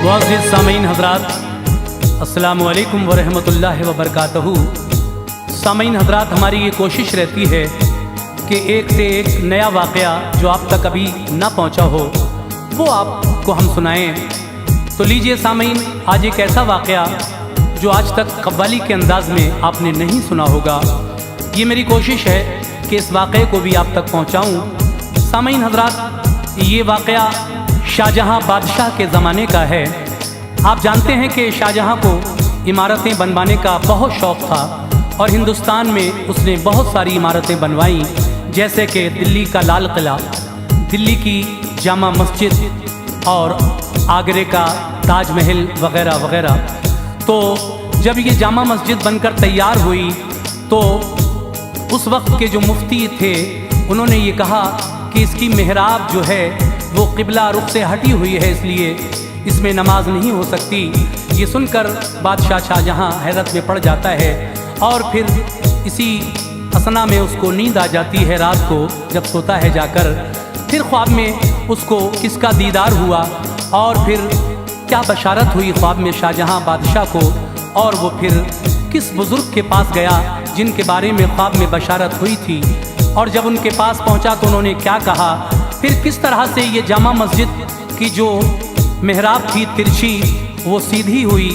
मुअज़्ज़िज़ सामीन हज़रात, अस्सलामु अलैकुम वरहमतुल्लाहि वबरकातुहू। सामीन हज़रात, हमारी ये कोशिश रहती है कि एक से एक नया वाक़या जो आप तक अभी ना पहुंचा हो वो आपको हम सुनाएं। तो लीजिए सामीन, आज एक ऐसा वाक़या जो आज तक कव्वाली के अंदाज़ में आपने नहीं सुना होगा, ये मेरी कोशिश है कि इस वाक़े को भी आप तक पहुंचाऊं। सामीन हज़रात, ये वाक़या शाहजहाँ बादशाह के ज़माने का है। आप जानते हैं कि शाहजहाँ को इमारतें बनवाने का बहुत शौक़ था और हिंदुस्तान में उसने बहुत सारी इमारतें बनवाईं, जैसे कि दिल्ली का लाल किला, दिल्ली की जामा मस्जिद और आगरे का ताजमहल वग़ैरह वग़ैरह। तो जब ये जामा मस्जिद बनकर तैयार हुई तो उस वक्त के जो मुफ्ती थे उन्होंने ये कहा कि इसकी मेहराब जो है वो क़िबला रुख से हटी हुई है, इसलिए इसमें नमाज नहीं हो सकती। ये सुनकर बादशाह शाहजहाँ हैरत में पड़ जाता है और फिर इसी असना में उसको नींद आ जाती है रात को जब सोता है जाकर। फिर ख्वाब में उसको किसका दीदार हुआ और फिर क्या बशारत हुई ख्वाब में शाहजहाँ बादशाह को, और वो फिर किस बुज़ुर्ग के पास गया जिनके बारे में ख्वाब में बशारत हुई थी, और जब उनके पास पहुंचा तो उन्होंने क्या कहा, फिर किस तरह से ये जामा मस्जिद की जो मेहराब थी तिरछी वो सीधी हुई।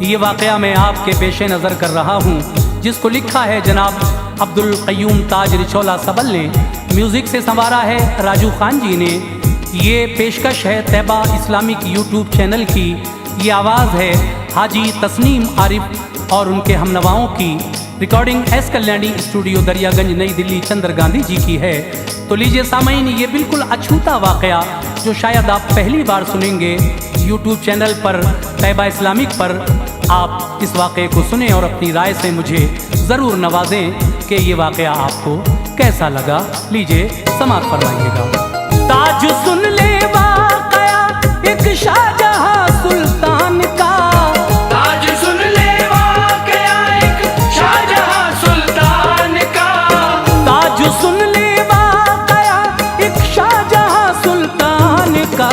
ये वाक़या मैं आपके पेश नज़र कर रहा हूँ, जिसको लिखा है जनाब अब्दुल क़य्यूम ताज रिचौला सबल ने, म्यूज़िक से संवारा है राजू खान जी ने। ये पेशकश है तैबा इस्लामिक यूट्यूब चैनल की। ये आवाज़ है हाजी तस्नीम आरिफ और उनके हमनवाओं की। Recording S Kalyani studio Daryaganj नई दिल्ली चंद्र गांधी जी की है। तो लीजिए सामीन, ये बिल्कुल अछूता वाक़या जो शायद आप पहली बार सुनेंगे यूट्यूब चैनल पर तैबा इस्लामिक पर, आप इस वाक़े को सुने और अपनी राय से मुझे ज़रूर नवाजें कि ये वाक़या आपको कैसा लगा। लीजिए समाअत फरमाइएगा। ताज सुन ले वाक़या एक शाहजहाँ सुल्तान का, ताज सुन ले वाक़या एक शाहजहाँ सुल्तान का, ताज सुन ले वाक़या एक शाहजहाँ सुल्तान का,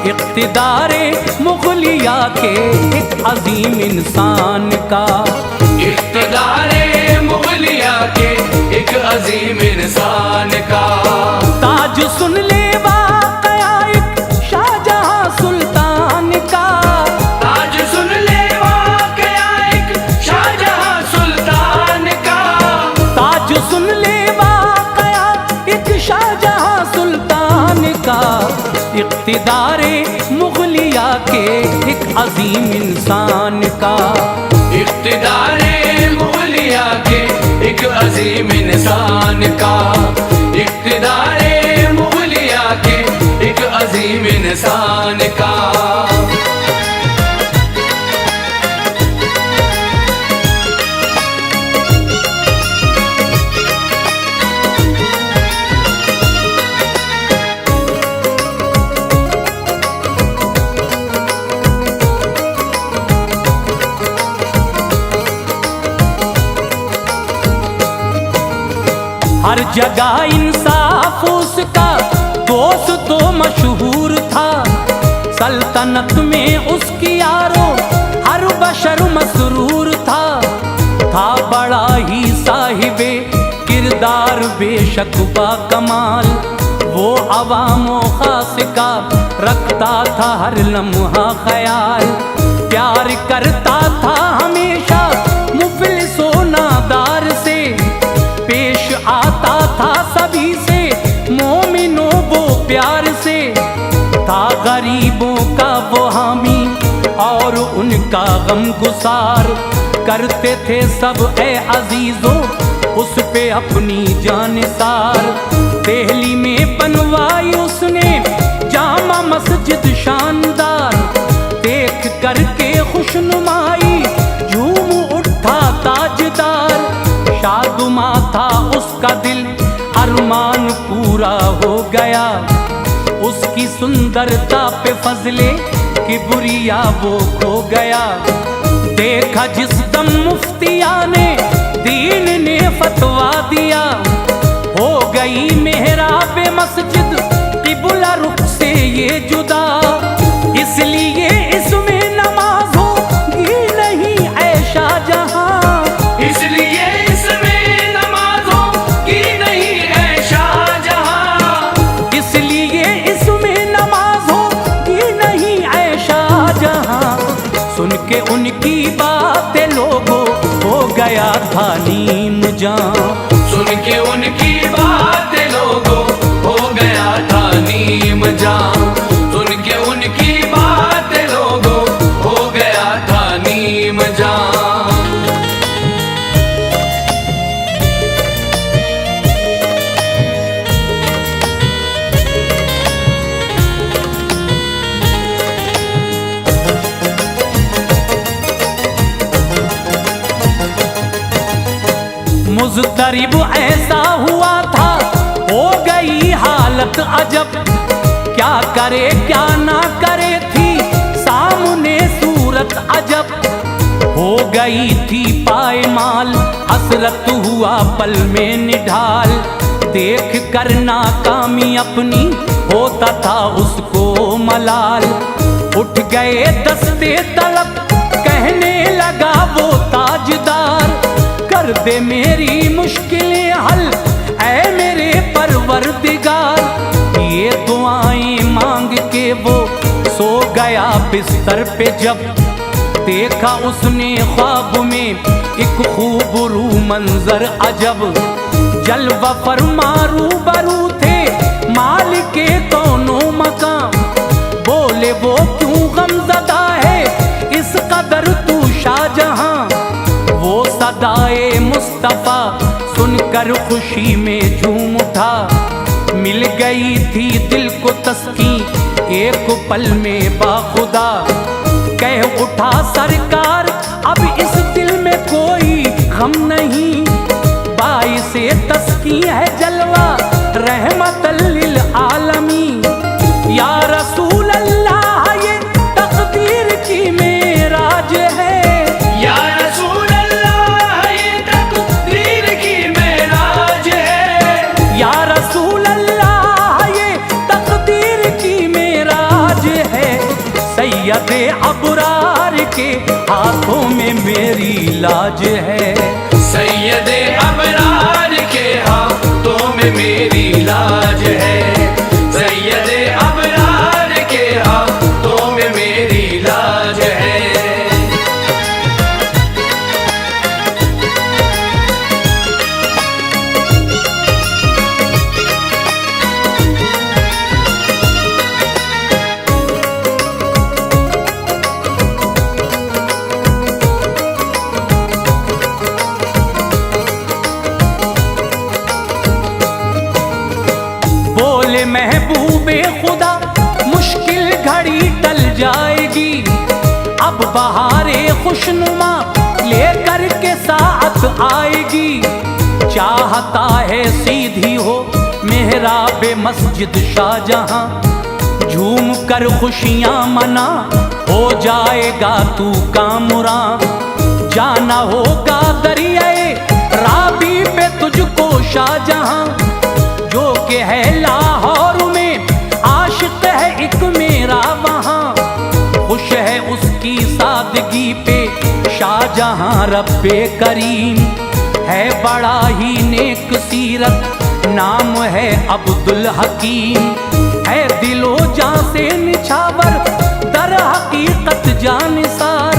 इक़्तिदारे मुग़लिया के एक अजीम इंसान का, इक़्तिदारे मुग़लिया के एक अजीम इंसान का। ताज सुन ले वाक़या एक शाहजहाँ सुल्तान का, ताज सुन ले वाक़या एक शाहजहाँ सुल्तान का, ताज सुन ले वाक़या एक शाहजहाँ सुल्तान का, इक़्तिदारे मुग़लिया के एक अजीम इंसान का, इक़्तिदारे मुग़लिया के एक अजीम इंसान का, इक़्तिदारे मुग़लिया के एक अजीम इंसान का। हर जगह इंसाफ उसका दोस्त तो मशहूर था, सल्तनत में उसकी यारो हर बशर मसरूर था बड़ा ही साहिबे किरदार बेशक बा कमाल, वो अवामो खास का रखता था हर लम्हा ख्याल, प्यार करता था हमेशा मुफलिसो नादार से, पेश आता था सभी से मोमिनो वो प्यार से, था गरीबों का वो हामी और उनका गम गुसार, करते थे सब ए अजीजों उस पे अपनी जान सार। दिल्ली में बनवाई उसने जामा मस्जिद शानदार, देख करके खुशनुमाई झूम उठा ताजदार, शादुमा था उसका दिल अरमान पूरा हो गया, उसकी सुंदरता पे फजले किबरिया वो खो गया, देखा जिस दम मुफ्तिया ने दीन ने फतवा दिया, हो गई मेहराब मस्जिद किबला रुख से ये जुदा, इसलिए इस उनकी बातें लोगों हो गया था नीम जान। सुन के उनकी बातें लोगों हो गया था नीम जान। सुन के उनकी बातें लोगों हो गया था नीम जान। मुज़तरिब ऐसा हुआ था, हो गई हालत अजब, क्या करे क्या ना करे थी सामने सूरत अजब। हो गई थी पायमाल, हसरत हुआ पल में निढाल, देख कर नाकामी अपनी होता था उसको मलाल। उठ गए दस्ते तलब, कहने लगा वो ताजदार, कर दे मेरी मुश्किलें हल ऐ मेरे परवरदिगार। ये दुआएं मांग के वो सो गया बिस्तर पे, जब देखा उसने ख्वाब में एक खूबरू मंजर अजब। जलवा फरमा रूबरू थे मालिके कौनो मकाम, बोले वो क्यों गमज़दा है इस कदर तू शाहजहां। वो सदाए मुस्तफा सुनकर खुशी में झूम उठा, मिल गई थी दिल को तस्कीन एक पल में बाखुदा। कह उठा सरकार अब इस दिल में कोई गम नहीं, बाइसे तस्कीन है जलवा रहमतल लिल आलमीन। या रसूल अल्लाह ये तकदीर की मेराज है, या रसूल अल्लाह ये तकदीर की मेराज है। या रसूल अल्लाह ये तकदीर की मेराज है। सैयदे अबरार के हाथों में मेरी लाज है, सैयदे अबरार के हाथों में मेरी लाज है। सैयदे अबरार के हाथों में मेरी लाज है। बोले महबूबे खुदा मुश्किल घड़ी टल जाएगी, अब बहारे खुशनुमा लेकर के साथ आएगी। चाहता है सीधी हो मेहराबे मस्जिद शाहजहां, झूम कर खुशियां मना हो जाएगा तू कामुरा। जाना होगा दरियाए राबी पे तुझको शाहजहां, जो कि है लाहौर में आशिक है एक मेरा वहाँ। खुश है उसकी सादगी पे शाहजहां रब्बे करीम, है बड़ा ही नेक सीरत नाम है अब्दुल हकीम। है दिलो जान से निछावर दर हकीकत जानिसार,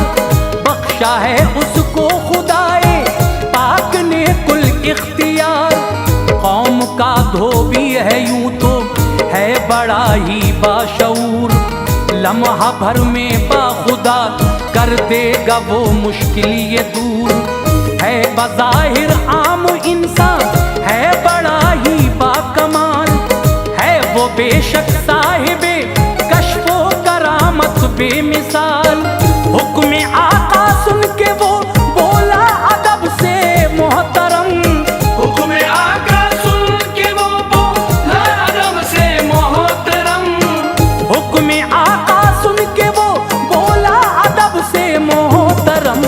बख्शा है उसको खुदाए पाक ने कुल इख्तियार। कौम का धोबी है यूं तो है बड़ा ही बाशऊर, लम्हा भर में बाखुदा कर देगा वो मुश्किल ये दूर। है बज़ाहिर आम इंसान है बड़ा ही बाकमाल, है वो बेशक साहिबे कश्फो करामत बेमिसाल। हुक्म आका सुन के वो बोला अदब से मोहतरम, हुक्म आका सुन के वो बोला अदब से मोहतरम। हुक्म आका सुन के वो बोला अदब से मोहतरम।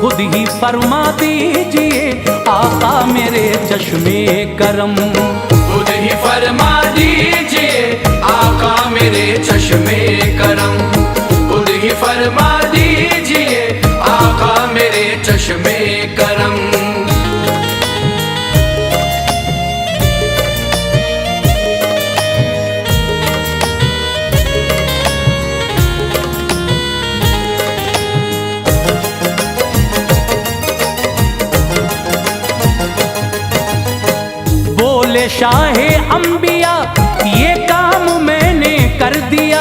खुद ही फरमा दीजिए आका मेरे चश्मे करम, खुद ही फरमा दीजिए आका मेरे चश्मे करम। खुद ही फरमा दीजिए आका मेरे चश्मे करम। बोले शाहे अंबिया ये काम मैंने कर दिया,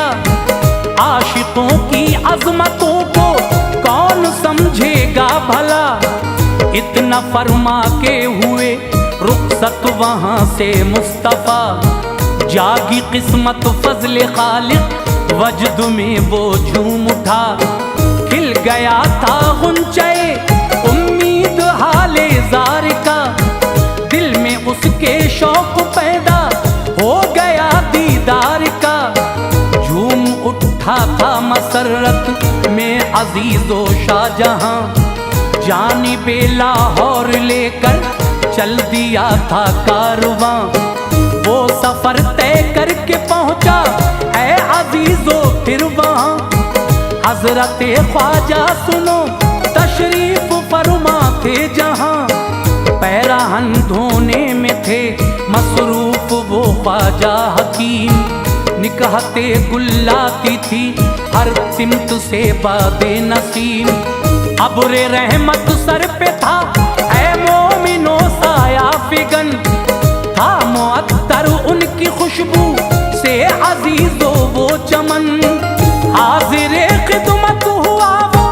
आशिकों की अजमतों को कौन समझेगा भला। इतना फरमा के हुए रुखसत वहां से मुस्तफा, जागी किस्मत फजले खालिक वजद में वो झूम उठा। खिल गया था गुंचे उम्मीद हाले जार का, दिल में उसके शौक पैदा हो गया दीदार का। झूम उठा था मसरत में अजीजो शाहजहां, जानिबे लाहौर लेकर चल दिया था कारवां। वो सफर तय करके पहुंचा है अजीजो फिर वहां। हजरत ख्वाजा सुनो तशरीफ फरमा थे जहां, पैराहन धोने में थे मसरूफ वो ख्वाजा हकीम। निकहते गुल्लाती थी हर सिमत से बादे नसीम, अब्रे रहमत सर पे था ऐ मोमिनो साया फिगन। था मुअत्तर उनकी खुशबू से अजीजो वो चमन, हाजिर खिदमत हुआ वो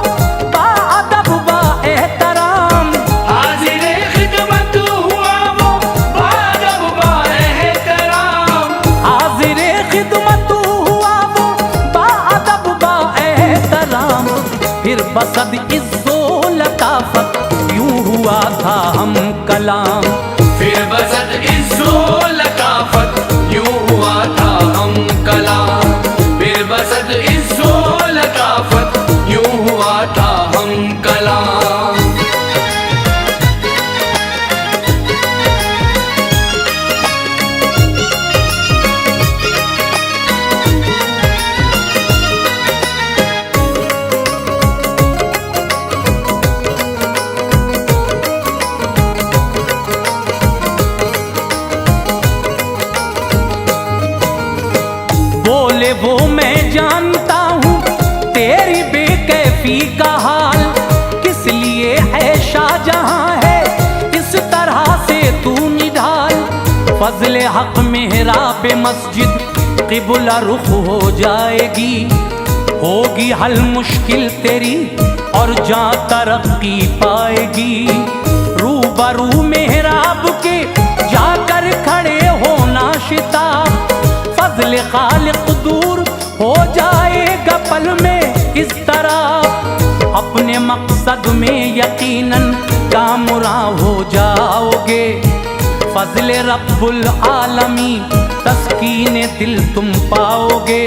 बाअदब बाएहतराम। हाजिर खिदमत हुआ वो बाअदब बाएहतराम। हाजिर खिदमत हुआ वो बाअदब बाएहतराम। फिर बसद इज्जो लताफत यूं हुआ था हम कलाम। फिर बसत इज्जो लताफत यूं हुआ था हम कलाम। फिर बसत इज्जो लताफत यूं हुआ था हम कलाम। बोले वो मैं जानता हूँ तेरी बेकैफी का हाल, किस लिए है शाहजहां है इस तरह से तू निढाल। फजले हक मेहराब मस्जिद क़िबला रुख हो जाएगी, होगी हल मुश्किल तेरी और जा तरक्की पाएगी। रूबरू मेहराब के जाकर खड़े होना शिताब, फजल खालिक दूर हो जाएगा पल में इस तरह। अपने मकसद में यकीनन कामरा हो जाओगे, फजल रब्बुल आलमी तस्कीन दिल तुम पाओगे।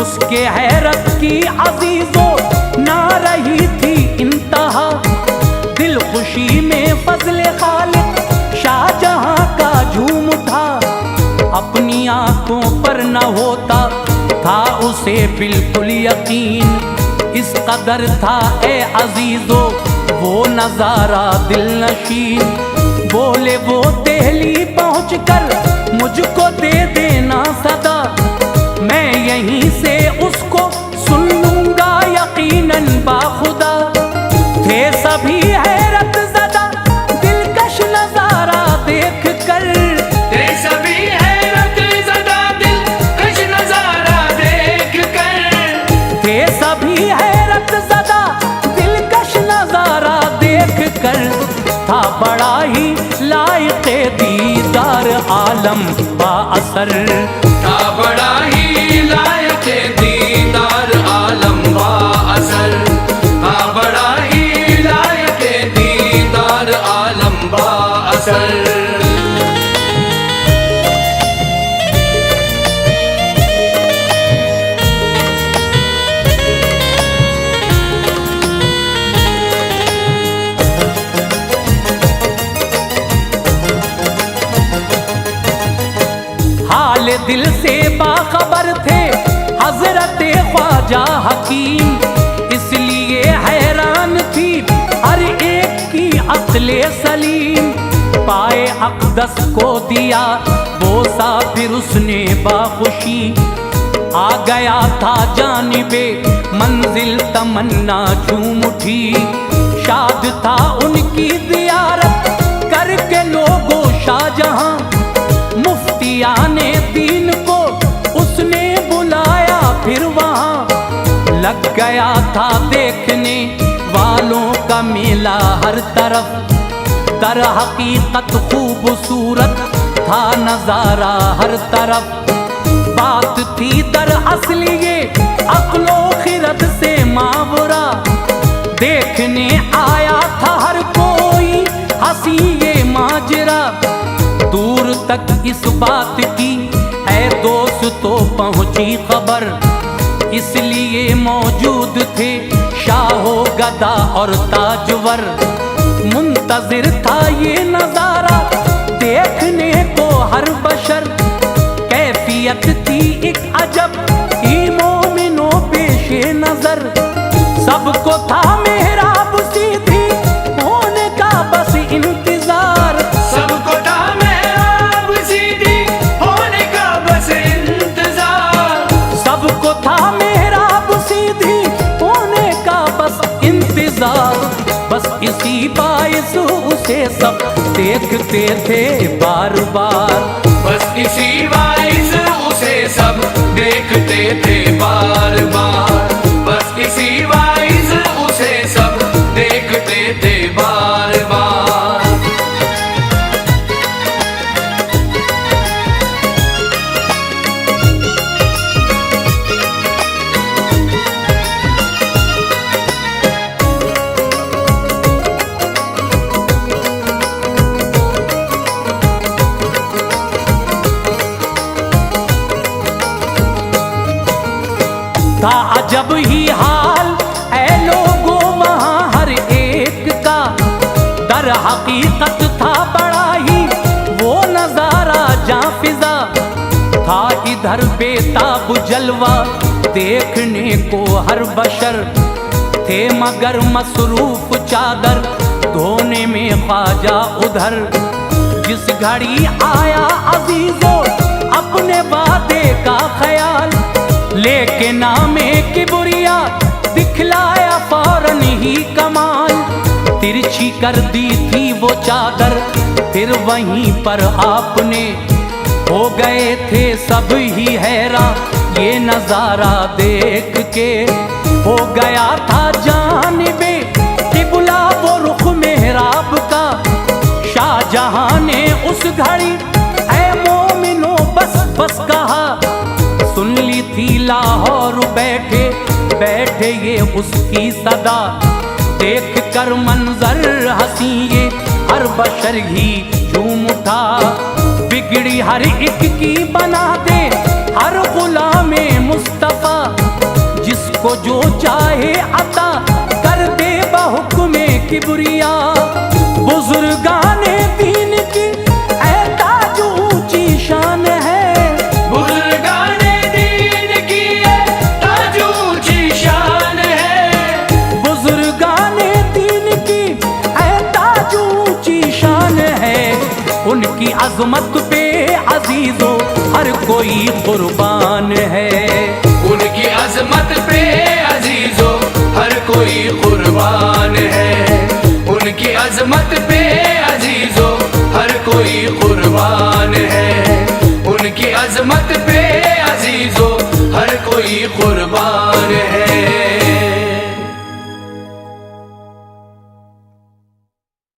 उसके हैरत की अजीजों ना रही थी इंतहा, दिल खुशी में फजल खालिक शाहजहां का झूम उठा। अपनी आंखों पर न होता था उसे बिल्कुल यकीन, इस कदर था ए अजीजो वो नजारा दिल नशीन। बोले वो दिल्ली पहुंचकर मुझको दे देना सदा, मैं यहीं से उसको सुन लूंगा यकीनन बाखुदा। थे सभी हैरत ज़दा दिलकश नजारा देख कर, थे सभी हैरत ज़दा दिलकश नजारा देख कर। थे सभी हैरत ज़दा दिलकश नजारा देख कर। था बड़ा ही लायक़े दीदार आलम बाअसर, था बड़ा ही लायक़े दीदार आलम बाअसर। था बड़ा ही लायक़े दीदार आलम बाअसर। हाल दिल से बाखबर थे हजरत ख्वाजा हकीम, इसलिए हैरान थी हर एक की अक्ले सलीम। पाए अक़दस को दिया बोसा फिर उसने बाखुशी, आ गया था जानिबे मंजिल तमन्ना झूम उठी। शाद था उनकी ज़ियारत करके लोगों शाहजहां, मुफ्तियाने दीन को उसने बुलाया, फिर वहाँ लग गया था देखने वालों का मेला हर तरफ। दर हकीकत खूबसूरत था नजारा हर तरफ। बात थी दर असली ये अक्लो खिरद से मावरा, देखने आया था हर कोई हंसी ये माजरा। दूर तक इस बात की ऐ दोस्त तो पहुंची खबर, इसलिए मौजूद थे शाहो गदा और ताजवर। मुंतजिर था ये नजारा देखने को हर बशर, कैफियत थी एक अजब ही मोमिनो पेशे नजर। सबको था मेहराब सीधी होने का बस इंतजार, सबको था मेहराब सीधी होने का बस इंतजार, सबको था मेहराब सीधी होने का बस इंतजार। बस इसी बाइस उसे सब देखते थे बार बार, बस इसी बाइस उसे सब देखते थे बार बार, बस इसी बाइस उसे सब देखते थे बार बार। था अजब ही हाल ऐ लोगों वहाँ हर एक का, दर हकीकत था बड़ा ही वो नजारा जहाँ फिजा था। इधर बेताब जलवा देखने को हर बशर, थे मगर मसरूफ चादर धोने में ख्वाजा उधर। जिस घड़ी आया अजीजों अपने वादे का ख्याल, लेके नामे किबरिया दिखलाया फौरन ही कमाल। तिरछी कर दी थी वो चादर फिर वहीं पर आपने, हो गए थे सब ही हैरान ये नजारा देख के। हो गया था जानिबे किबला वो रुख मेहराब का, शाहजहां ने उस घड़ी ऐ मोमिनो बस बस कहा। सुन ली थी लाहौर बैठे बैठे ये उसकी सदा, देख कर मंजर हंसी ये हर बशर ही झूम उठा। बिगड़ी हर एक की बना दे हर गुलामे मुस्तफा, जिसको जो चाहे अता कर दे बहुक्मे किबरिया। बुजुर्गाने दीन की ऐ ताज ऊंची शान है, उनकी अजमत पे अजीजों हर कोई कुर्बान है।